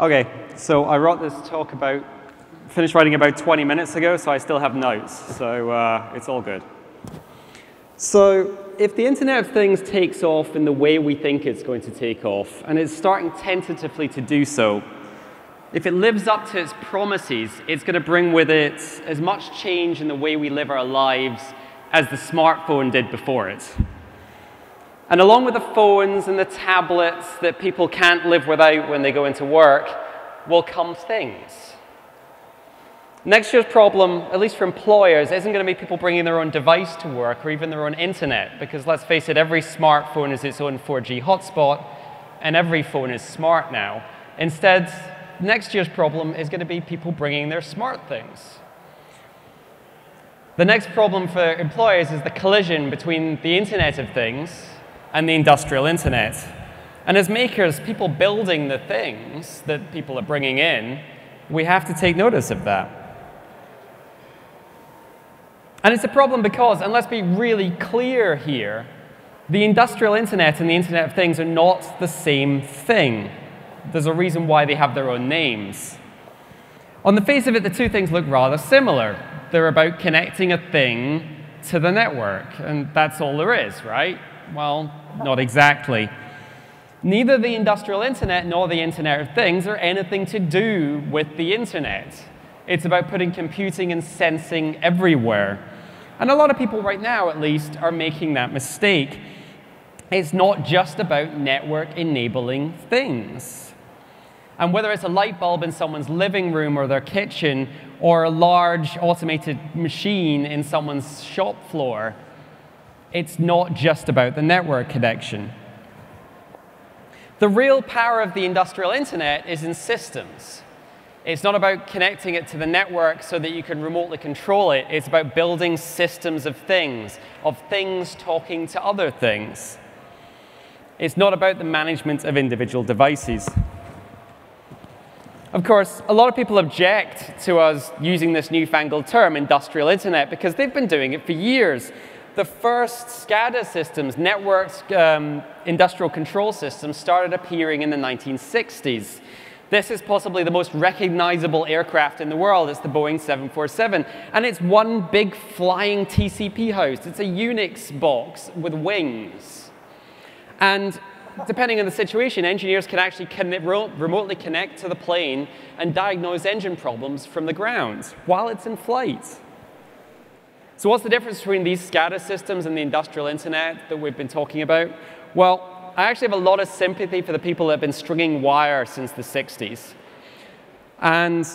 Okay, so I wrote this talk finished writing about 20 minutes ago, so I still have notes, so it's all good. So if the Internet of Things takes off in the way we think it's going to take off, and it's starting tentatively to do so, if it lives up to its promises, it's going to bring with it as much change in the way we live our lives as the smartphone did before it. And along with the phones and the tablets that people can't live without when they go into work, will come things. Next year's problem, at least for employers, isn't going to be people bringing their own device to work or even their own internet, because let's face it, every smartphone is its own 4G hotspot, and every phone is smart now. Instead, next year's problem is going to be people bringing their smart things. The next problem for employers is the collision between the Internet of Things and the industrial internet. And as makers, people building the things that people are bringing in, we have to take notice of that. And it's a problem because, and let's be really clear here, the industrial internet and the Internet of Things are not the same thing. There's a reason why they have their own names. On the face of it, the two things look rather similar. They're about connecting a thing to the network, and that's all there is, right? Well, not exactly. Neither the industrial internet nor the Internet of Things are anything to do with the internet. It's about putting computing and sensing everywhere. And a lot of people right now, at least, are making that mistake. It's not just about network enabling things. And whether it's a light bulb in someone's living room or their kitchen, or a large automated machine in someone's shop floor, it's not just about the network connection. The real power of the industrial internet is in systems. It's not about connecting it to the network so that you can remotely control it. It's about building systems of things talking to other things. It's not about the management of individual devices. Of course, a lot of people object to us using this newfangled term, industrial internet, because they've been doing it for years. The first SCADA systems, networked industrial control systems, started appearing in the 1960s. This is possibly the most recognizable aircraft in the world. It's the Boeing 747. And it's one big flying TCP host. It's a Unix box with wings. And depending on the situation, engineers can actually remotely connect to the plane and diagnose engine problems from the ground while it's in flight. So what's the difference between these SCADA systems and the industrial internet that we've been talking about? Well, I actually have a lot of sympathy for the people that have been stringing wire since the 60s. And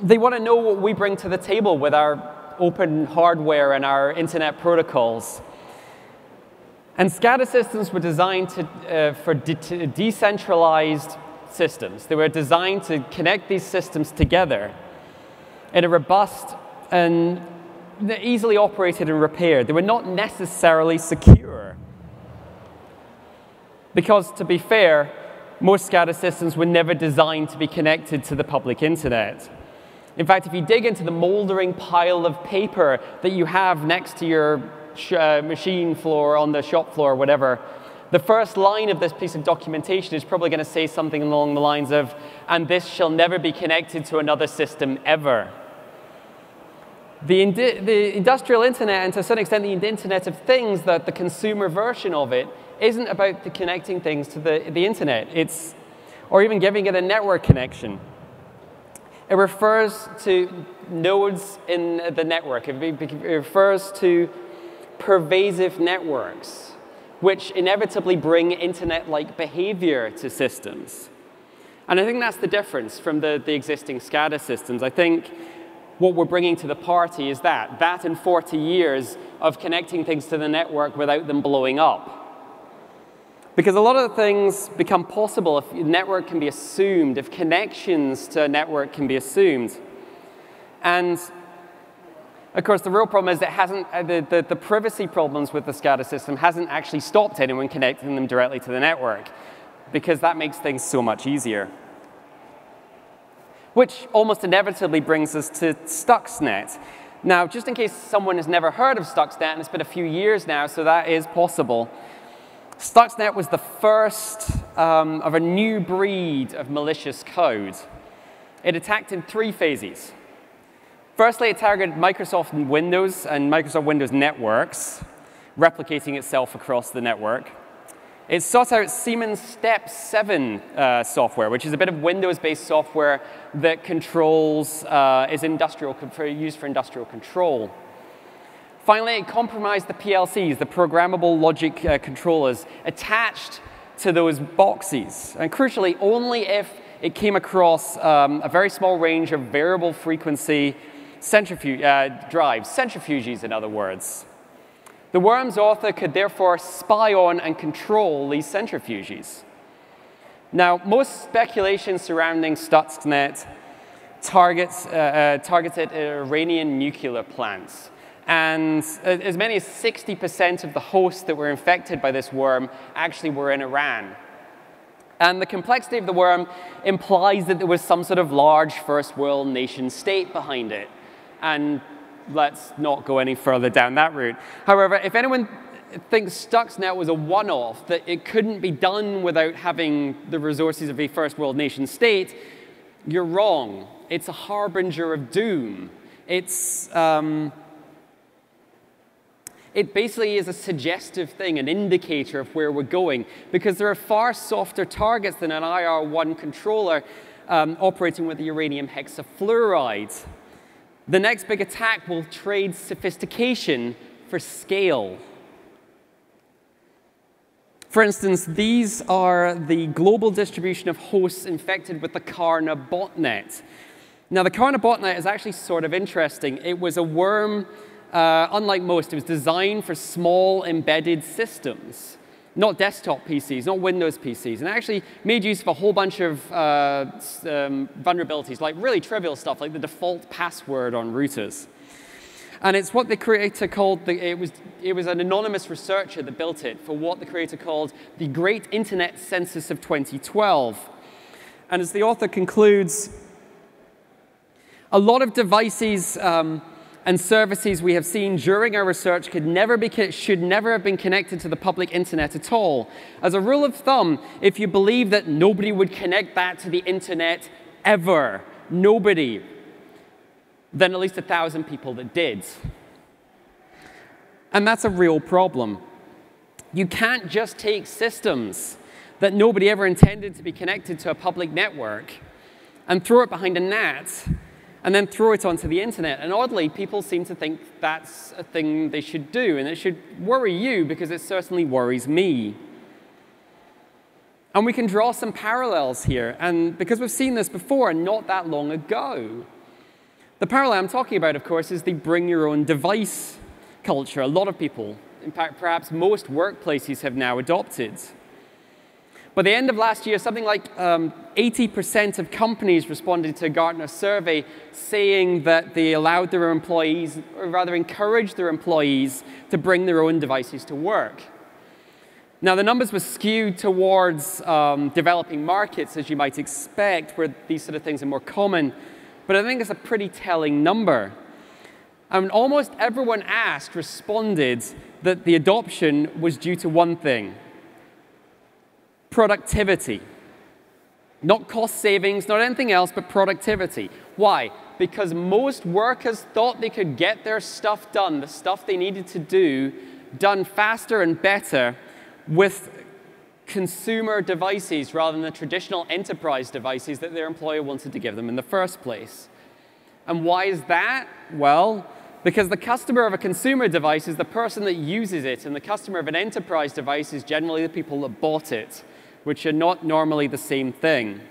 they want to know what we bring to the table with our open hardware and our internet protocols. And SCADA systems were designed for decentralized systems. They were designed to connect these systems together in a robust and easily operated and repaired. They were not necessarily secure. Because, to be fair, most SCADA systems were never designed to be connected to the public internet. In fact, if you dig into the moldering pile of paper that you have next to your machine floor, on the shop floor, or whatever, the first line of this piece of documentation is probably going to say something along the lines of, "And this shall never be connected to another system ever." The industrial internet, and to a certain extent the Internet of Things, the consumer version of it, isn't about connecting things to the internet, or even giving it a network connection. It refers to nodes in the network. It refers to pervasive networks, which inevitably bring internet-like behavior to systems. And I think that's the difference from the existing SCADA systems. I think what we're bringing to the party is that in 40 years of connecting things to the network without them blowing up. Because a lot of the things become possible if a network can be assumed, if connections to a network can be assumed. And of course, the real problem is that the privacy problems with the SCADA system hasn't actually stopped anyone connecting them directly to the network, because that makes things so much easier. Which almost inevitably brings us to Stuxnet. Now, just in case someone has never heard of Stuxnet, and it's been a few years now, so that is possible. Stuxnet was the first of a new breed of malicious code. It attacked in 3 phases. Firstly, it targeted Microsoft Windows and Microsoft Windows networks, replicating itself across the network. It sought out Siemens Step 7 software, which is a bit of Windows-based software that controls, is used for industrial control. Finally, it compromised the PLCs, the programmable logic controllers, attached to those boxes. And crucially, only if it came across a very small range of variable frequency drives, centrifuges in other words. The worm's author could therefore spy on and control these centrifuges. Now, most speculation surrounding Stuxnet targeted Iranian nuclear plants. And as many as 60% of the hosts that were infected by this worm actually were in Iran. And the complexity of the worm implies that there was some sort of large first world nation state behind it. And let's not go any further down that route. However, if anyone thinks Stuxnet was a one-off, that it couldn't be done without having the resources of a first world nation state, you're wrong. It's a harbinger of doom. It basically is a suggestive thing, an indicator of where we're going, because there are far softer targets than an IR1 controller operating with the uranium hexafluoride. The next big attack will trade sophistication for scale. For instance, these are the global distribution of hosts infected with the Karna botnet. Now, the Karna botnet is actually sort of interesting. It was a worm, unlike most, it was designed for small embedded systems, not desktop PCs, not Windows PCs, and actually made use of a whole bunch of vulnerabilities, like really trivial stuff, like the default password on routers. And it's what the creator called, it was an anonymous researcher that built it for what the creator called the Great Internet Census of 2012. And as the author concludes, a lot of devices and services we have seen during our research should never have been connected to the public internet at all. As a rule of thumb, if you believe that nobody would connect that to the internet ever, nobody, then at least 1,000 people that did. And that's a real problem. You can't just take systems that nobody ever intended to be connected to a public network and throw it behind a NAT and then throw it onto the internet. And oddly, people seem to think that's a thing they should do, and it should worry you because it certainly worries me. And we can draw some parallels here, and because we've seen this before and not that long ago. The parallel I'm talking about, of course, is the bring your own device culture. A lot of people, in fact, perhaps most workplaces have now adopted. By the end of last year, something like 80% of companies responded to a Gartner survey saying that they allowed their employees, or rather encouraged their employees, to bring their own devices to work. Now, the numbers were skewed towards developing markets, as you might expect, where these sort of things are more common. But I think it's a pretty telling number. And almost everyone asked responded that the adoption was due to one thing: productivity. Not cost savings, not anything else, but productivity. Why? Because most workers thought they could get their stuff done, the stuff they needed to do, done faster and better with consumer devices rather than the traditional enterprise devices that their employer wanted to give them in the first place. And why is that? Well, because the customer of a consumer device is the person that uses it, and the customer of an enterprise device is generally the people that bought it, which are not normally the same thing.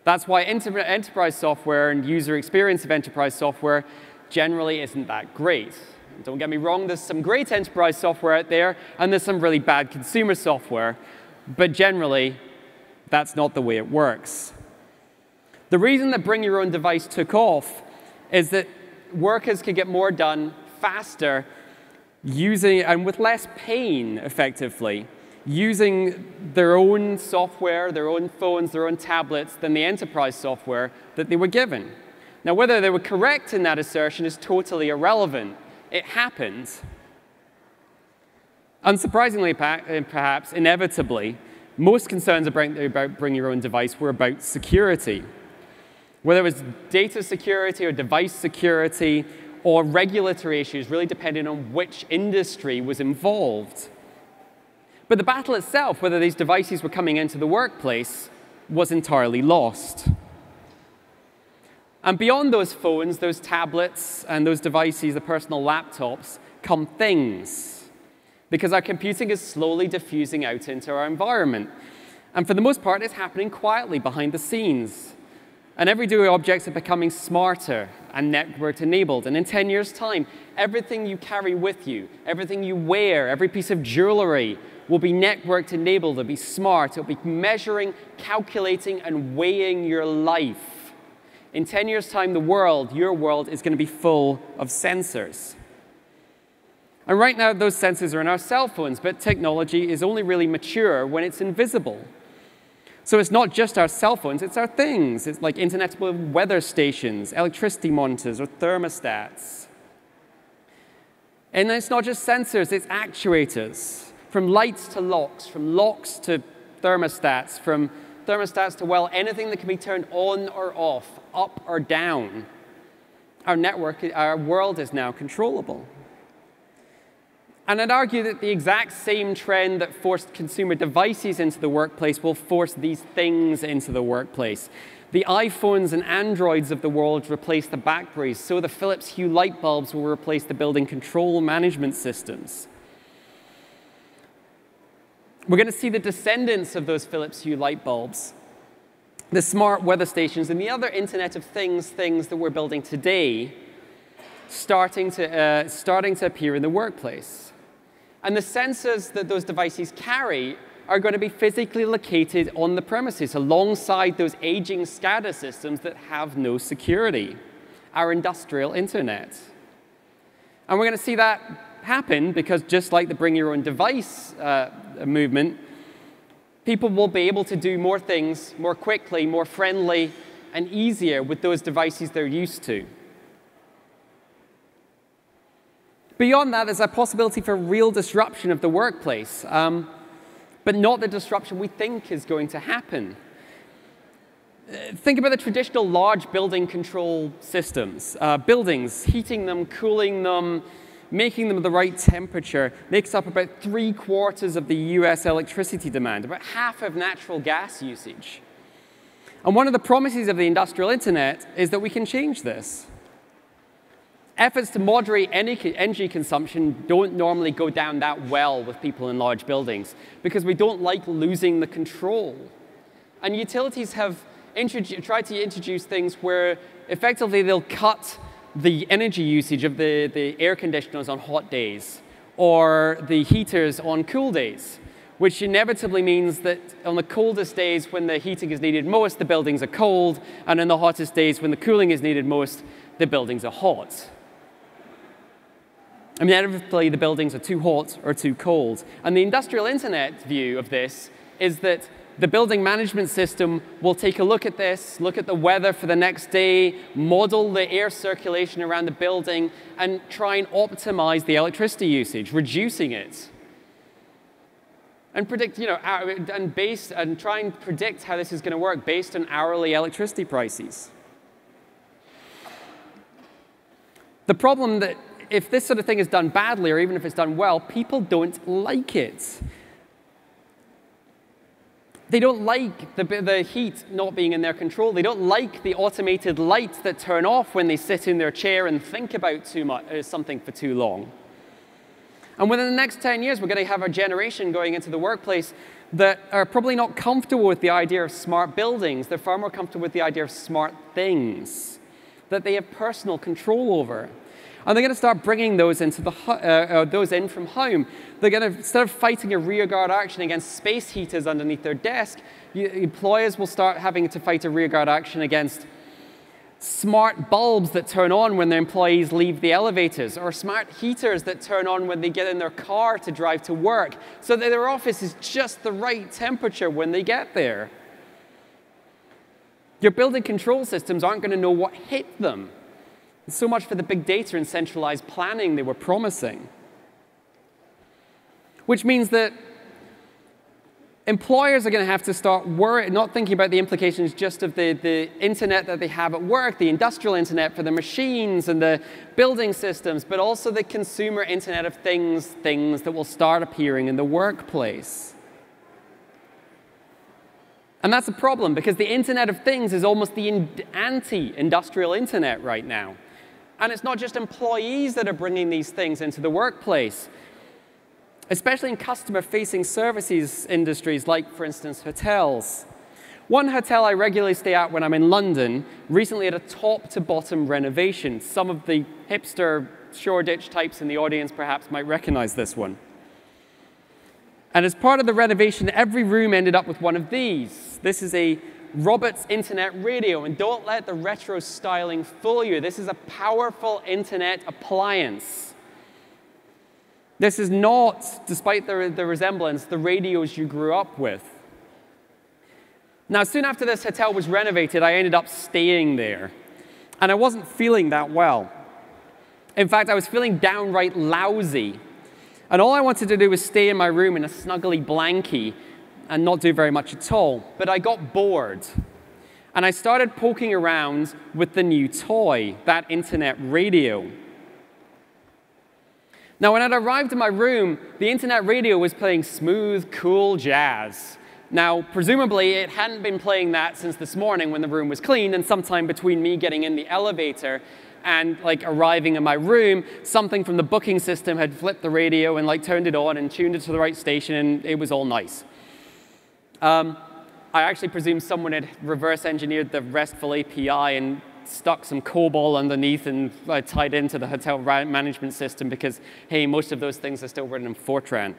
That's why enterprise software and user experience of enterprise software generally isn't that great. Don't get me wrong, there's some great enterprise software out there, and there's some really bad consumer software. But generally, that's not the way it works. The reason that bring your own device took off is that workers could get more done faster using, and with less pain, effectively, using their own software, their own phones, their own tablets, than the enterprise software that they were given. Now, whether they were correct in that assertion is totally irrelevant. It happened. Unsurprisingly, perhaps, inevitably, Most concerns about bring your own device were about security. Whether it was data security or device security or regulatory issues, really depending on which industry was involved. But the battle itself, whether these devices were coming into the workplace, was entirely lost. And beyond those phones, those tablets, and those devices, the personal laptops, come things. Because our computing is slowly diffusing out into our environment. And for the most part, it's happening quietly behind the scenes. And everyday objects are becoming smarter and network-enabled. And in 10 years' time, everything you carry with you, everything you wear, every piece of jewelry will be network-enabled, it'll be smart, it'll be measuring, calculating, and weighing your life. In 10 years' time, your world, is going to be full of sensors. And right now, those sensors are in our cell phones, but technology is only really mature when it's invisible. So it's not just our cell phones, it's our things. It's like internetable weather stations, electricity monitors, or thermostats. And then it's not just sensors, it's actuators. From lights to locks, from locks to thermostats, from thermostats to, well, anything that can be turned on or off, up or down. Our world is now controllable. And I'd argue that the exact same trend that forced consumer devices into the workplace will force these things into the workplace. The iPhones and Androids of the world replace the BlackBerries, so the Philips Hue light bulbs will replace the building control management systems. We're going to see the descendants of those Philips Hue light bulbs, the smart weather stations, and the other Internet of things that we're building today starting to appear in the workplace. And the sensors that those devices carry are going to be physically located on the premises alongside those aging SCADA systems that have no security, our industrial internet. And we're going to see that happen because just like the bring your own device movement, people will be able to do more things more quickly, more friendly, and easier with those devices they're used to. Beyond that, there's a possibility for real disruption of the workplace, but not the disruption we think is going to happen. Think about the traditional large building control systems. Buildings, heating them, cooling them, making them the right temperature, makes up about 3/4 of the US electricity demand, about half of natural gas usage. And one of the promises of the industrial internet is that we can change this. Efforts to moderate energy consumption don't normally go down that well with people in large buildings because we don't like losing the control. And utilities have tried to introduce things where effectively they'll cut the energy usage of the air conditioners on hot days or the heaters on cool days, which inevitably means that on the coldest days when the heating is needed most, the buildings are cold, and on the hottest days when the cooling is needed most, the buildings are hot. I mean, inevitably, the buildings are too hot or too cold. And the industrial internet view of this is that the building management system will take a look at this, look at the weather for the next day, model the air circulation around the building, and try and optimize the electricity usage, reducing it. And predict, and try and predict how this is going to work based on hourly electricity prices. The problem that if this sort of thing is done badly, or even if it's done well, people don't like it. They don't like the heat not being in their control. They don't like the automated lights that turn off when they sit in their chair and think about something for too long. And within the next 10 years, we're going to have a generation going into the workplace that are probably not comfortable with the idea of smart buildings. They're far more comfortable with the idea of smart things that they have personal control over. And they're going to start bringing those in from home. They're going to, instead of fighting a rearguard action against space heaters underneath their desk, employers will start having to fight a rearguard action against smart bulbs that turn on when their employees leave the elevators, or smart heaters that turn on when they get in their car to drive to work, so that their office is just the right temperature when they get there. Your building control systems aren't going to know what hit them. So much for the big data and centralized planning they were promising. Which means that employers are going to have to start not thinking about the implications just of the internet that they have at work, the industrial internet for the machines and the building systems, but also the consumer internet of things that will start appearing in the workplace. And that's a problem, because the Internet of Things is almost the anti-industrial internet right now. And it's not just employees that are bringing these things into the workplace, especially in customer-facing services industries like, for instance, hotels. One hotel I regularly stay at when I'm in London recently had a top-to-bottom renovation. Some of the hipster Shoreditch types in the audience perhaps might recognize this one. And as part of the renovation, every room ended up with one of these. This is a Roberts Internet Radio, and don't let the retro styling fool you. This is a powerful internet appliance. This is not, despite the resemblance, the radios you grew up with. Now, soon after this hotel was renovated, I ended up staying there. And I wasn't feeling that well. In fact, I was feeling downright lousy. And all I wanted to do was stay in my room in a snuggly blankie and not do very much at all. But I got bored. And I started poking around with the new toy, that internet radio. Now, when I'd arrived in my room, the internet radio was playing smooth, cool jazz. Now, presumably, it hadn't been playing that since this morning when the room was cleaned, and sometime between me getting in the elevator and arriving in my room, something from the booking system had flipped the radio and turned it on and tuned it to the right station, and it was all nice. I actually presume someone had reverse engineered the RESTful API and stuck some COBOL underneath and tied into the hotel management system because, hey, most of those things are still written in Fortran.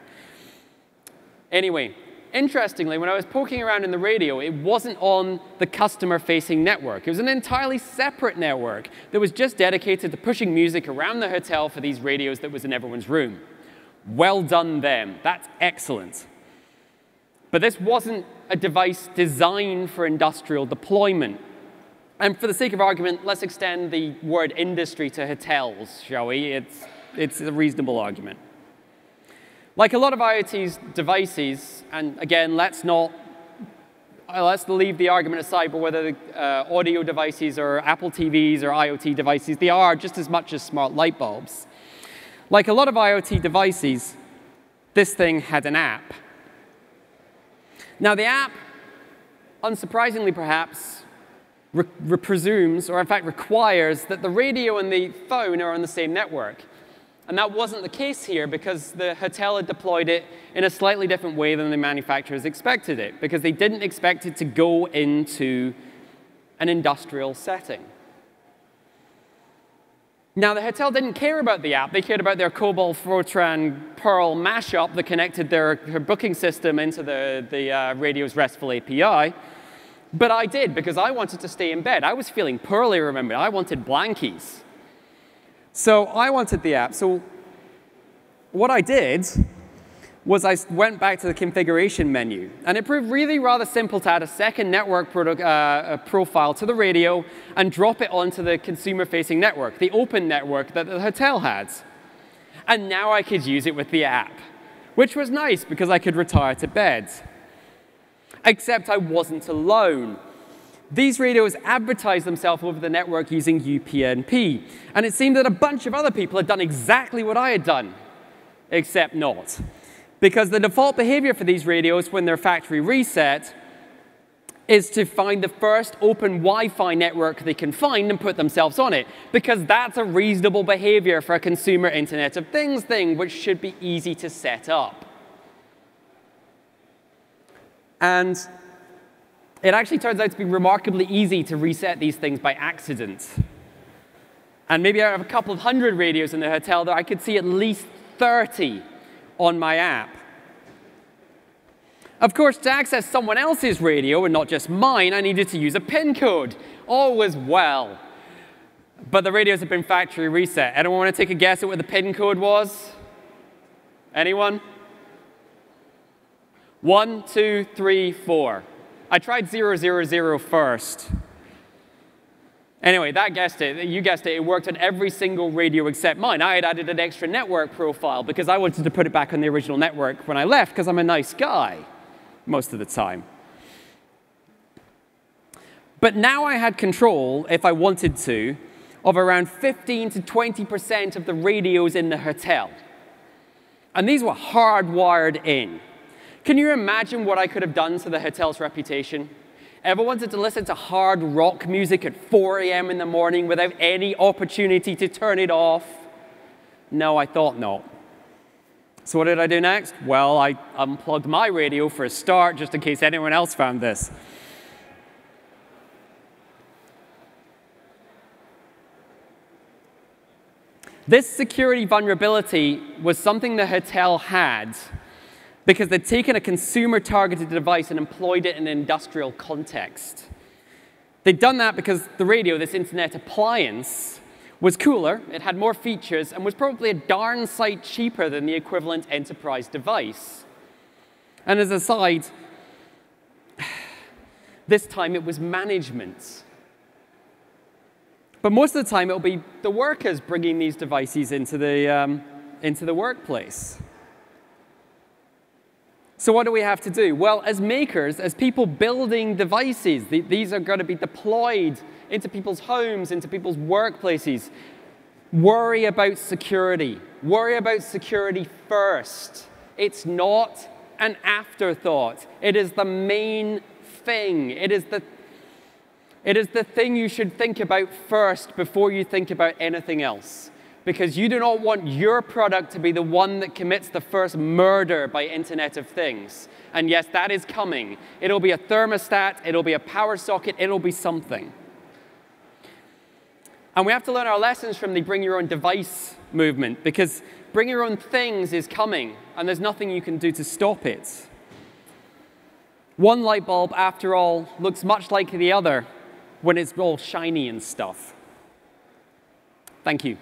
Anyway, interestingly, when I was poking around in the radio, it wasn't on the customer-facing network. It was an entirely separate network that was just dedicated to pushing music around the hotel for these radios that was in everyone's room. Well done, them. That's excellent. But this wasn't a device designed for industrial deployment. And for the sake of argument, let's extend the word industry to hotels, shall we? It's a reasonable argument. Like a lot of IoT's devices, and again, let's leave the argument aside for whether the audio devices or Apple TVs or IoT devices, they are just as much as smart light bulbs. Like a lot of IoT devices, this thing had an app. Now, the app, unsurprisingly perhaps, presumes, or in fact requires, that the radio and the phone are on the same network. And that wasn't the case here because the hotel had deployed it in a slightly different way than the manufacturers expected it, because they didn't expect it to go into an industrial setting. Now, the hotel didn't care about the app. They cared about their COBOL, Fortran, Perl mashup that connected their booking system into the radio's RESTful API. But I did, because I wanted to stay in bed. I was feeling poorly, remember. I wanted blankies. So I wanted the app. So what I did was I went back to the configuration menu. And it proved really rather simple to add a second network profile to the radio and drop it onto the consumer-facing network, the open network that the hotel had. And now I could use it with the app, which was nice because I could retire to bed. Except I wasn't alone. These radios advertised themselves over the network using UPnP. And it seemed that a bunch of other people had done exactly what I had done, except not. Because the default behavior for these radios when they're factory reset is to find the first open Wi-Fi network they can find and put themselves on it. Because that's a reasonable behavior for a consumer Internet of Things thing, which should be easy to set up. And it actually turns out to be remarkably easy to reset these things by accident. And maybe out of a couple of hundred radios in the hotel, I could see at least 30 on my app. Of course, to access someone else's radio and not just mine, I needed to use a PIN code. All was well. But the radios have been factory reset. Anyone want to take a guess at what the PIN code was? Anyone? 1, 2, 3, 4. I tried 000 first. Anyway, that guessed it. You guessed it. It worked on every single radio except mine. I had added an extra network profile because I wanted to put it back on the original network when I left because I'm a nice guy. most of the time. But now I had control, if I wanted to, of around 15 to 20% of the radios in the hotel. And these were hardwired in. Can you imagine what I could have done to the hotel's reputation? Ever wanted to listen to hard rock music at 4 a.m. in the morning without any opportunity to turn it off? No, I thought not. So what did I do next? Well, I unplugged my radio for a start, just in case anyone else found this. This security vulnerability was something the hotel had because they'd taken a consumer-targeted device and employed it in an industrial context. They'd done that because the radio, this internet appliance, was cooler, it had more features, and was probably a darn sight cheaper than the equivalent enterprise device. And as an aside, this time it was management. But most of the time, it'll be the workers bringing these devices into the workplace. So what do we have to do? Well, as makers, as people building devices, these are going to be deployed into people's homes, into people's workplaces. Worry about security. Worry about security first. It's not an afterthought. It is the main thing. It is the thing you should think about first before you think about anything else. Because you do not want your product to be the one that commits the first murder by Internet of Things. And yes, that is coming. It'll be a thermostat, it'll be a power socket, it'll be something. And we have to learn our lessons from the bring your own device movement, because bring your own things is coming, and there's nothing you can do to stop it. One light bulb, after all, looks much like the other when it's all shiny and stuff. Thank you.